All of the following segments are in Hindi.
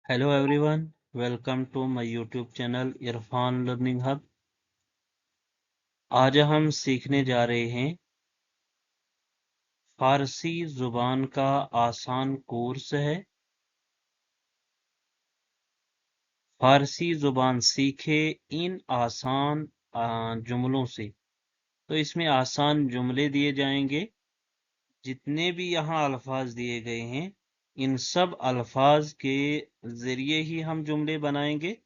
Hello everyone, welcome to my YouTube channel Irfan learning hub. आज हम सीखने जा रहे हैं फारसी जुबान का आसान कोर्स है। फारसी जुबान सीखे इन आसान जुमलों से। तो इसमें आसान जुमले दिए जाएंगे। जितने भी यहाँ अल्फाज दिए गए हैं इन सब अल्फाज के जरिए ही हम जुमले बनाएंगे।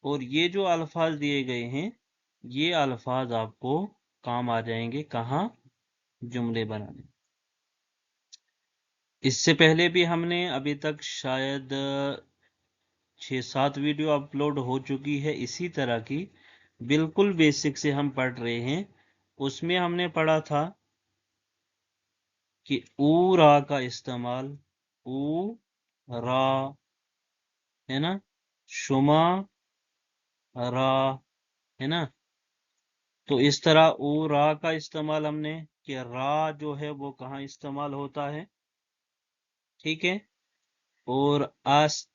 और ये जो अल्फाज दिए गए हैं ये अल्फाज आपको काम आ जाएंगे कहाँ, जुमले बनाने। इससे पहले भी हमने अभी तक शायद 6-7 वीडियो अपलोड हो चुकी है इसी तरह की, बिल्कुल बेसिक से हम पढ़ रहे हैं। उसमें हमने पढ़ा था कि ऊ रा का इस्तेमाल, ऊ रा है ना, शुमा रा है ना। तो इस तरह ऊ रा का इस्तेमाल हमने कि रा जो है वो कहाँ इस्तेमाल होता है, ठीक है। और आस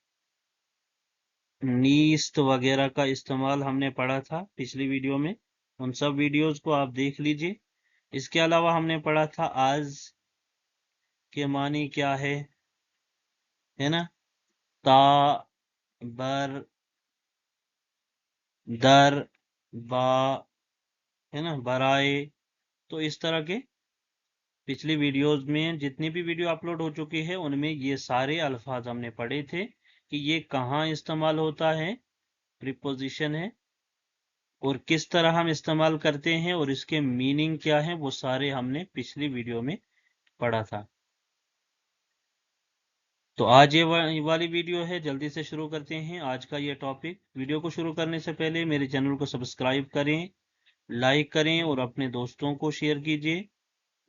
नीस्त वगैरह का इस्तेमाल हमने पढ़ा था पिछली वीडियो में। उन सब वीडियोस को आप देख लीजिए। इसके अलावा हमने पढ़ा था आज के मानी क्या है ना, ता बर दर बा है ना, बराए। तो इस तरह के पिछली वीडियोस में जितनी भी वीडियो अपलोड हो चुकी है उनमें ये सारे अल्फाज हमने पढ़े थे कि ये कहाँ इस्तेमाल होता है, प्रीपोजिशन है, और किस तरह हम इस्तेमाल करते हैं और इसके मीनिंग क्या है, वो सारे हमने पिछली वीडियो में पढ़ा था। तो आज ये वाली वीडियो है, जल्दी से शुरू करते हैं आज का ये टॉपिक। वीडियो को शुरू करने से पहले मेरे चैनल को सब्सक्राइब करें, लाइक करें और अपने दोस्तों को शेयर कीजिए।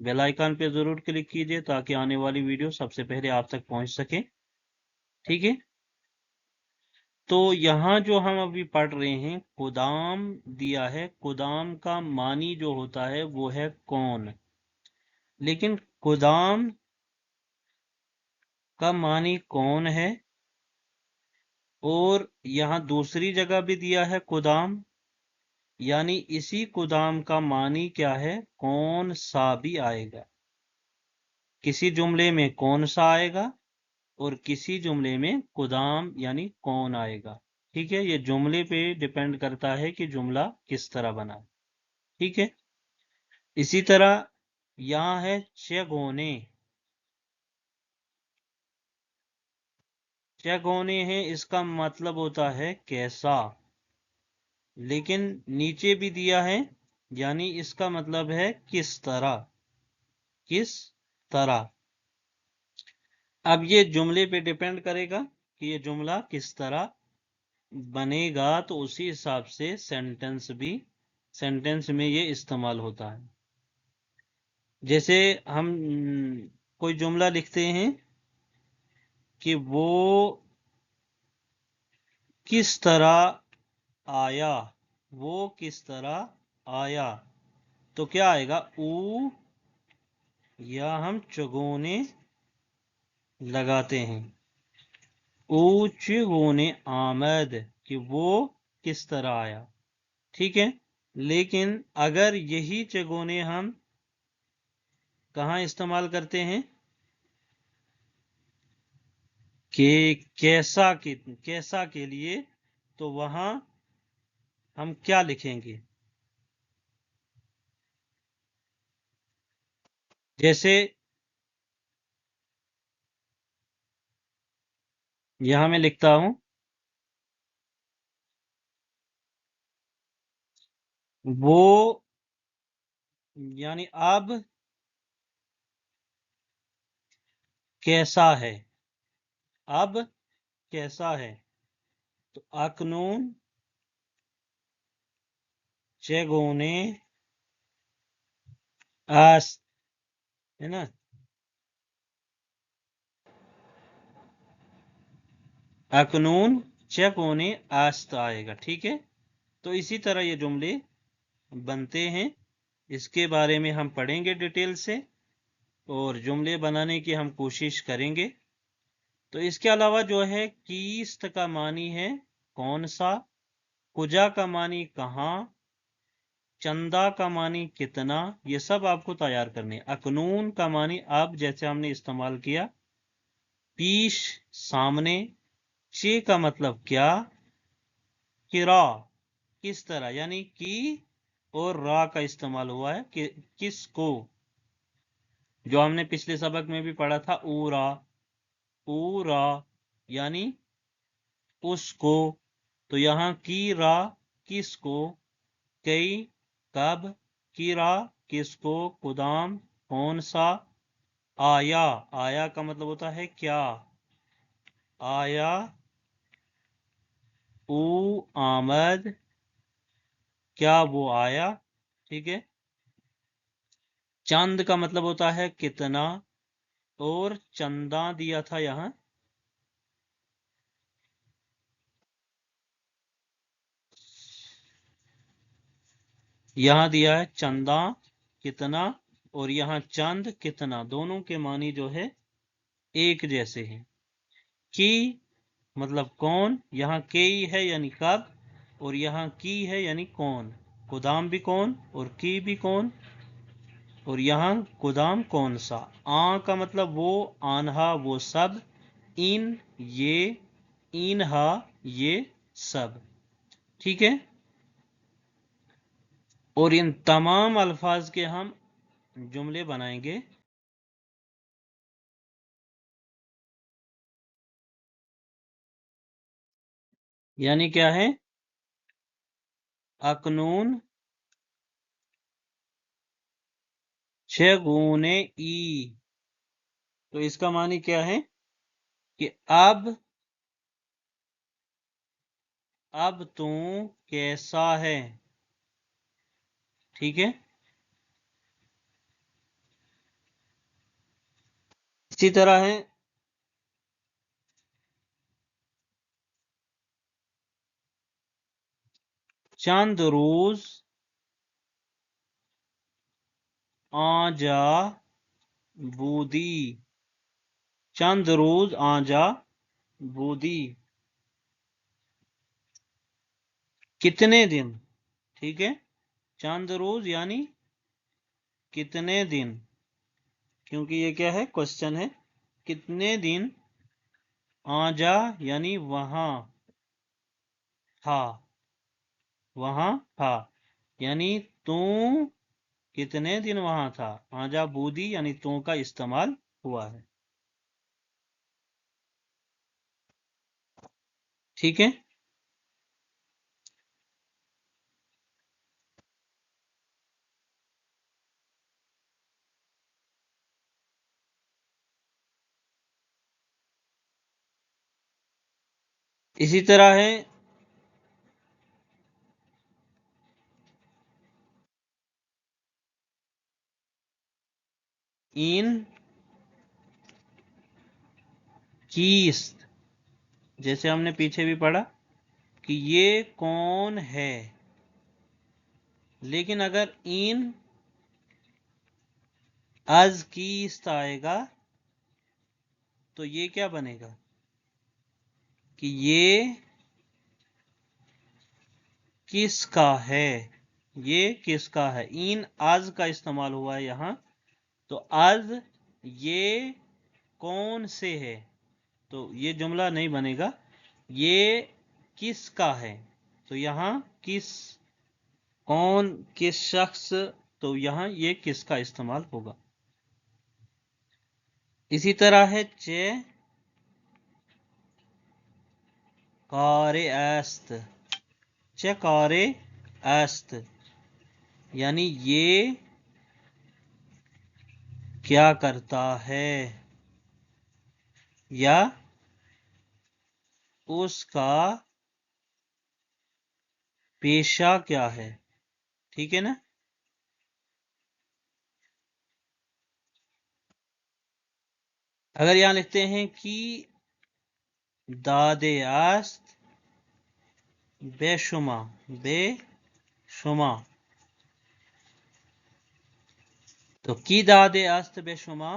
बेल आइकन पे जरूर क्लिक कीजिए ताकि आने वाली वीडियो सबसे पहले आप तक पहुंच सके, ठीक है। तो यहाँ जो हम अभी पढ़ रहे हैं, कुदाम दिया है। कुदाम का मानी जो होता है वो है कौन, लेकिन कुदाम का मानी कौन है। और यहाँ दूसरी जगह भी दिया है कुदाम, यानी इसी कुदाम का मानी क्या है, कौन सा भी आएगा। किसी जुमले में कौन सा आएगा और किसी जुमले में कुदाम यानी कौन आएगा, ठीक है। ये जुमले पे डिपेंड करता है कि जुमला किस तरह बना है, ठीक है। इसी तरह यहाँ है चगोने। चगोने है, इसका मतलब होता है कैसा, लेकिन नीचे भी दिया है यानी इसका मतलब है किस तरह, किस तरह। अब ये जुमले पे डिपेंड करेगा कि ये जुमला किस तरह बनेगा, तो उसी हिसाब से सेंटेंस में ये इस्तेमाल होता है। जैसे हम कोई जुमला लिखते हैं कि वो किस तरह आया, वो किस तरह आया, तो क्या आएगा, ऊ, या हम चगोने लगाते हैं, ऊ चगोने आमद, कि वो किस तरह आया, ठीक है। लेकिन अगर यही चगोने हम कहाँ इस्तेमाल करते हैं कि कैसा के लिए, तो वहां हम क्या लिखेंगे। जैसे यहां मैं लिखता हूं, वो यानी अब कैसा है, अब कैसा है। तो अकनून चेगोने आस, है ना, अकनून चेगोने आस्त आएगा, ठीक है। तो इसी तरह ये जुमले बनते हैं। इसके बारे में हम पढ़ेंगे डिटेल से और जुमले बनाने की हम कोशिश करेंगे। तो इसके अलावा जो है कीस्त का मानी है कौन सा, कुजा का मानी कहाँ, चंदा का मानी कितना, ये सब आपको तैयार करने। अकनून का मानी अब, जैसे हमने इस्तेमाल किया। पीश सामने, चे का मतलब क्या, किरा किस तरह, यानी कि और रा का इस्तेमाल हुआ है कि किसको, जो हमने पिछले सबक में भी पढ़ा था, ऊरा ऊरा यानी उसको। तो यहाँ की रा किसको, कई कब, की रा किसको, कुदाम कौन सा, आया आया का मतलब होता है क्या, आया, ऊ आमद क्या वो आया, ठीक है। चांद का मतलब होता है कितना, और चंदा दिया था यहां, दिया है चंदा कितना, और यहाँ चंद कितना, दोनों के मानी जो है एक जैसे हैं। की मतलब कौन, यहाँ के है यानी कब, और यहाँ की है यानी कौन, कुदाम भी कौन और की भी कौन, और यहाँ कुदाम कौन सा। आ का मतलब वो, आन्हा वो सब, इन ये, इनहा ये सब, ठीक है। और इन तमाम अल्फाज के हम जुमले बनाएंगे। यानी क्या है, अकनून 6 गुने ई, तो इसका मानी क्या है कि अब तू कैसा है, ठीक है। इसी तरह है चंद रोज आजा बूदी, चंद रोज आजा बूदी, कितने दिन, ठीक है। चंद रोज यानी कितने दिन, क्योंकि ये क्या है, क्वेश्चन है। कितने दिन, आजा यानी वहां था, वहां था, यानी तू कितने दिन वहां था। आजा बूदी यानी तू का इस्तेमाल हुआ है, ठीक है। इसी तरह है इन कीस्त, जैसे हमने पीछे भी पढ़ा कि ये कौन है, लेकिन अगर इन अज कीस्त आएगा तो ये क्या बनेगा कि ये किसका है, ये किसका है। इन आज का इस्तेमाल हुआ है यहां, तो आज ये कौन से है, तो ये जुमला नहीं बनेगा। ये किसका है, तो यहां किस, कौन किस शख्स, तो यहां ये किसका इस्तेमाल होगा। इसी तरह है चे कारे एस्त, चे कारे एस्त यानी ये क्या करता है, या उसका पेशा क्या है, ठीक है ना। अगर यहां लिखते हैं कि दादे आस्त बेशुमा, बेशुमा, तो की दादे आस्त बेशुमा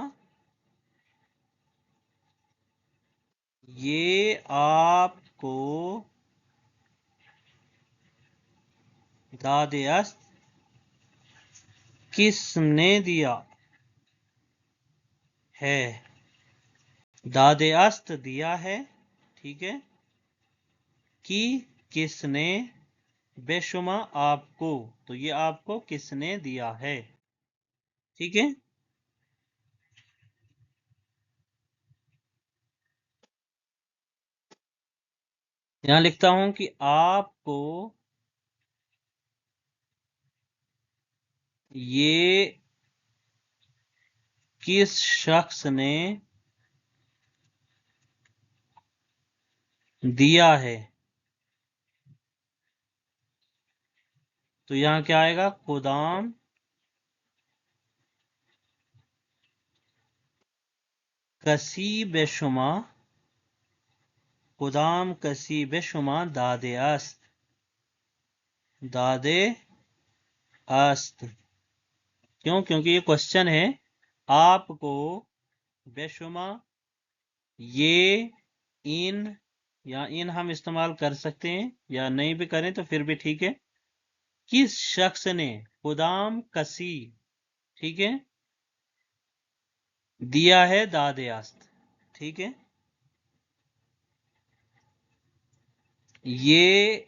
ये आपको दादे अस्त किसने दिया है। दादे अस्त दिया है, ठीक है, कि किसने, बेशुमा आपको, तो ये आपको किसने दिया है, ठीक है। यहां लिखता हूं कि आपको ये किस शख्स ने दिया है। तो यहां क्या आएगा, खुदाम कसी बेशुमा, खुदाम कसी बेशुमा दादे अस्त, दादे अस्त। क्यों, क्योंकि ये क्वेश्चन है। आपको बेशुमा, ये, इन, या इन हम इस्तेमाल कर सकते हैं या नहीं भी करें तो फिर भी ठीक है। किस शख्स ने, खुदाम कसी, ठीक है, दिया है दादे अस्त, ठीक है। ये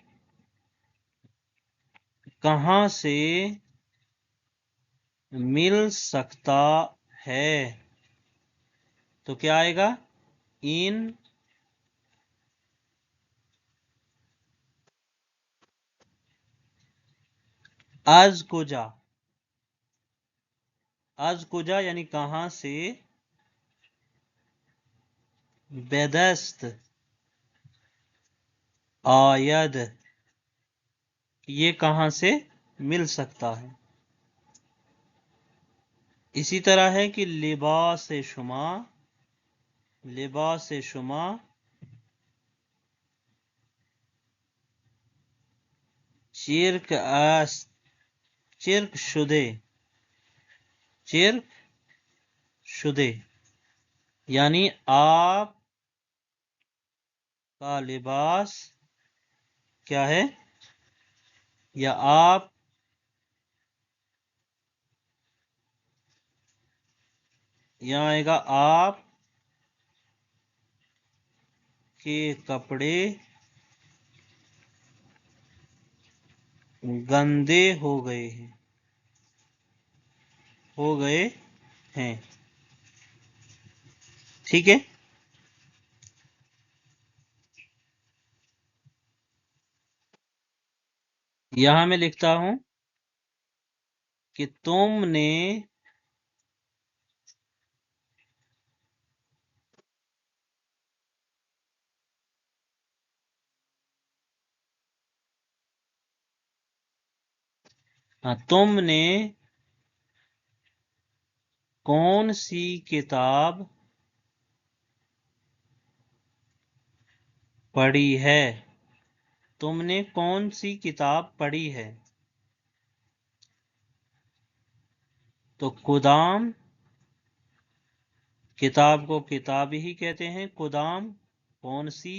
कहां से मिल सकता है। तो क्या आएगा, इन आज कुजा, आज कुजा यानी कहां से, बेदस्त आयद, ये कहां से मिल सकता है। इसी तरह है कि लिबास शुमा, लिबास शुमा चिर्क अस, चिर्क शुदे, चिर्क शुदे, यानी आप का लिबास क्या है, या आप, यहां आएगा आप के कपड़े गंदे हो गए हैं, हो गए हैं, ठीक है। यहां मैं लिखता हूं कि तुमने तुमने कौन सी किताब पढ़ी है। तुमने कौन सी किताब पढ़ी है। तो कुदाम, किताब को किताब ही कहते हैं, कुदाम कौन सी,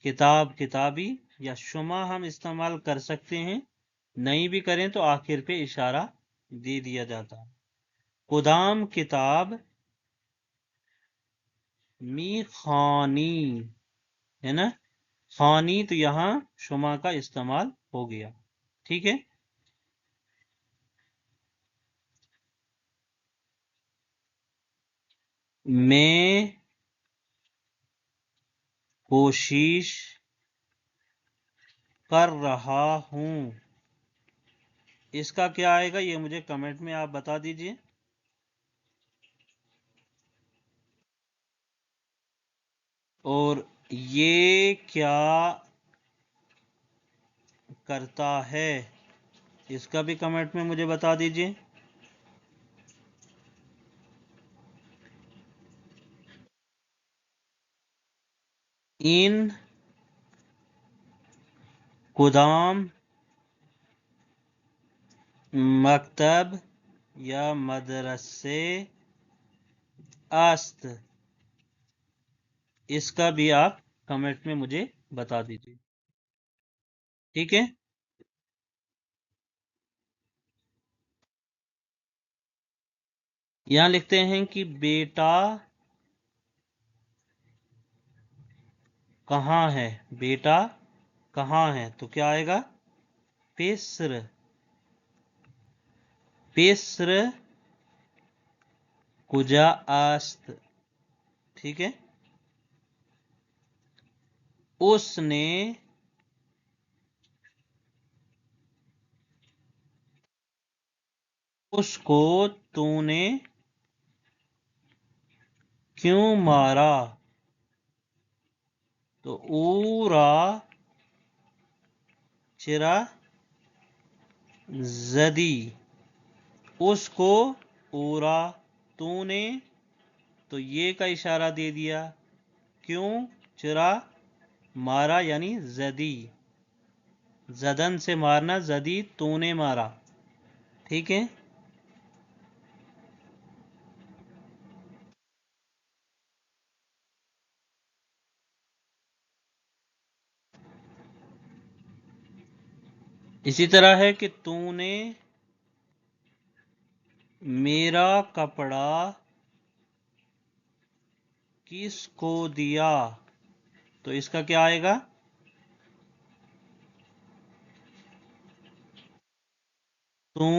किताब किताबी, या शुमा हम इस्तेमाल कर सकते हैं, नहीं भी करें तो आखिर पे इशारा दे दिया जाता है। कुदाम किताब मी खानी, है ना, खानी, तो यहां शुमा का इस्तेमाल हो गया, ठीक है। मैं कोशिश कर रहा हूं, इसका क्या आएगा ये मुझे कमेंट में आप बता दीजिए। और ये क्या करता है, इसका भी कमेंट में मुझे बता दीजिए। इन कुदाम मकतब या मदरसे अस्त, इसका भी आप कमेंट में मुझे बता दीजिए। ठीक है, यहां लिखते हैं कि बेटा कहाँ है। बेटा कहाँ है तो क्या आएगा? पेस्र। पेस्र कुजा आस्त। ठीक है, उसने उसको तूने क्यों मारा? तो ऊरा चिरा जदी। उसको ऊरा तूने, तो ये का इशारा दे दिया। क्यों? चिरा मारा यानी जदी। जदन से मारना, जदी तूने मारा। ठीक है, इसी तरह है कि तूने मेरा कपड़ा किसको दिया? तो इसका क्या आएगा? तू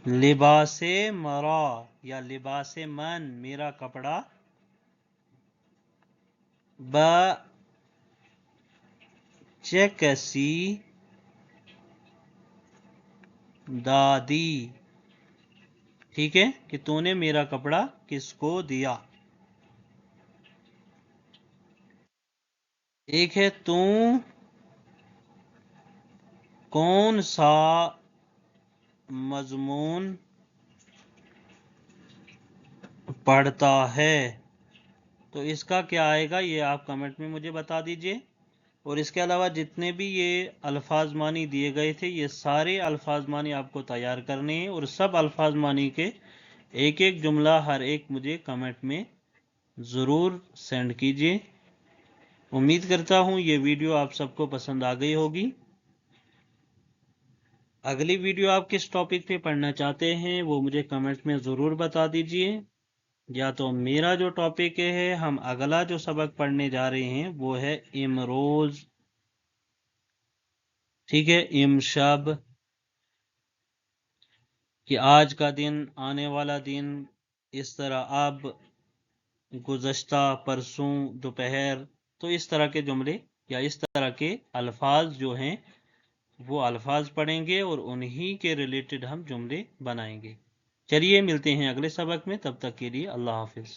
लिबासे मरा या लिबासे मन मेरा कपड़ा, ब चेकसी दादी। ठीक है, कि तूने मेरा कपड़ा किसको दिया। एक है तू कौन सा मजमून पढ़ता है? तो इसका क्या आएगा ये आप कमेंट में मुझे बता दीजिए। और इसके अलावा जितने भी ये अल्फाज मानी दिए गए थे, ये सारे अल्फाज मानी आपको तैयार करने हैं और सब अल्फाज मानी के एक एक जुमला हर एक मुझे कमेंट में ज़रूर सेंड कीजिए। उम्मीद करता हूँ ये वीडियो आप सबको पसंद आ गई होगी। अगली वीडियो आप किस टॉपिक पे पढ़ना चाहते हैं वो मुझे कमेंट में ज़रूर बता दीजिए। या तो मेरा जो टॉपिक है, हम अगला जो सबक पढ़ने जा रहे हैं वो है इमरोज़। ठीक है, इमशब, कि आज का दिन, आने वाला दिन, इस तरह अब, गुज़श्ता, परसों, दोपहर। तो इस तरह के जुमले या इस तरह के अल्फाज जो हैं वो अल्फाज पढ़ेंगे और उन्हीं के रिलेटेड हम जुमले बनाएंगे। चलिए मिलते हैं अगले सबक में, तब तक के लिए अल्लाह हाफिज़।